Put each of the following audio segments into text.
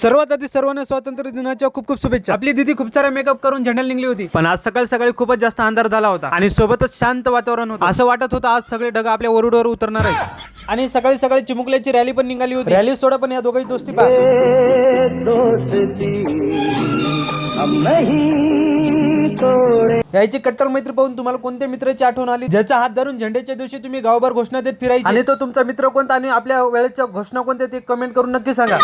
सर्वात आधी सर्वांना स्वातंत्र्य दिनाच्या खूप खूप शुभेच्छा। आपली दीदी खूप सारा मेकअप करून झेंड्याला निघली होती, पण आज सकाळी सकाळी खूपच जास्त अंधार झाला होता आणि सोबतच शांत वातावरण होतं। असं वाटत होतं आज सगळे ढग आपल्या वरुडवर उतरणार आहे आणि सकाळी सकाळी चिमुकल्याची रॅली पण निघाली होती। रॅली सोडा, पण या दोघांची दोस्ती पहा। याची कट्टर मैत्री पाहून तुम्हाला कोणत्या मित्राची आठवण आली, ज्याचा हात धरून झेंड्याच्या दिवशी तुम्ही गावभर घोषणा देत फिरायची? आणि तो तुमचा मित्र कोणता आणि आपल्या वेळेच्या घोषणा कोणत्या ते कमेंट करून नक्की सांगा।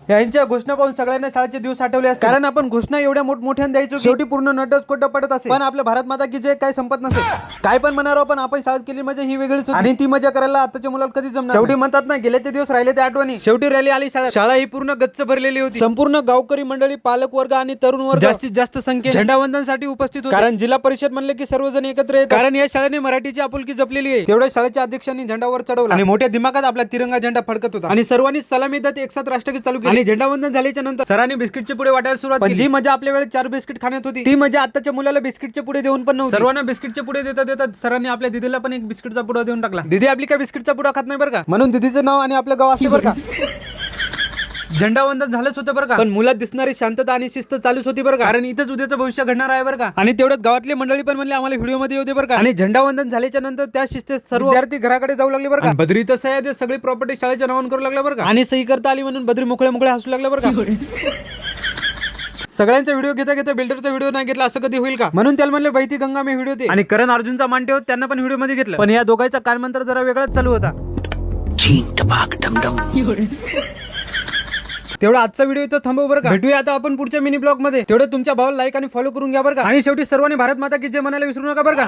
यांच्या घोषणा पाहून सगळ्यांना शाळेचे दिवस आठवले असते, कारण आपण घोषणा एवढ्या मोठमोठ्याने द्यायचो शेवटी पूर्ण नटच कोट पडत असे। पण आपल्या भारत माता की जय काय संपत नसे। काय पण म्हणारो, पण आपण शाळेत केली मजा ही वेगळीच होती आणि ती मजा करायला आताच्या मुलाला कधी जमणार। शेवटी म्हणतात ना, गेले ते दिवस राहिले ते आठवणी। शेवटी रॅली आली, शाळा ही पूर्ण गच्च भरलेली होती। संपूर्ण गावकरी मंडळी, पालक वर्ग आणि तरुण वर्ग जास्तीत जास्त संख्येने झेंडावंदनसाठी उपस्थित होते, कारण जिल्हा परिषद म्हणले की सर्वजण एकत्र येतात, कारण या शाळेने मराठीची आपुलकी जपलेली आहे। तेवढ्या शाळेच्या अध्यक्षांनी झेंडावर चढवला आणि मोठ्या दिमागात आपला तिरंगा झेंडा फडकत होता आणि सर्वांनी सलामी देत एक साथ राष्ट्रगीत चालू केले आणि झेंडावंदन झाल्याच्या नंतर सरांनी बिस्किटचे पुढे वाटायला सुरुवात केली। जी मजा आपल्या वेळेस 4 बिस्किट खाण्यात होती, ती मजा आताच्या मुलाला बिस्किटचे पुढे देऊन पण नव्हती। सर्वांना बिस्किटचे पुढे देता देता सरांनी आपल्या दिदीला पण एक बिस्किटचा पुडा देऊन टाकला। दिदी आपली काय बिस्किटचा पुडा खात नाही बरं का, म्हणून दिदीचं नाव आणि आपलं गाव असते बरं का। झेंडावंदन झालंच होतं बरं का, पण मुलात दिसणारी शांतता आणि शिस्त चालूच होती बरं का, कारण इथंच उद्याचं भविष्य घडणार आहे बरं का। आणि तेवढ्यात गावातली मंडळी पण म्हणले आम्हाला व्हिडिओ मध्ये येऊ दे बरं का। आणि झेंडावंदन झाल्याच्या नंतर त्या शिस्तीत सर्व विद्यार्थी घराकडे जाऊ लागले बरं का। बद्री तर सह्या देत सगळी प्रॉपर्टी शाळेच्या नावावर करू लागला बरं का, आणि सही करता आली म्हणून बद्री मोकळे हसू लागला बरं का। सगळ्यांचा व्हिडिओ घेता घेता बिल्डरचा व्हिडिओ नाही घेतला असं कधी होईल का, म्हणून त्याला म्हणले बैठी गंगा मी व्हिडिओ दे। आणि करण अर्जुनचा मान ठेवत त्यांना पण व्हिडिओ मध्ये घेतलं, पण या दोघांचा कानमंत्र जरा वेगळाच चालू होता। तेवढा आजचा व्हिडिओ इथं थांबव बरं का, भेटूया आता आपण पुढच्या मिनी ब्लॉग मध्ये। तेवढं तुमच्या भावाला लाईक आणि फॉलो करून घ्या बरं का, आणि शेवटी सर्वांनी भारत माता की जय म्हणायला विसरू नका बरं का।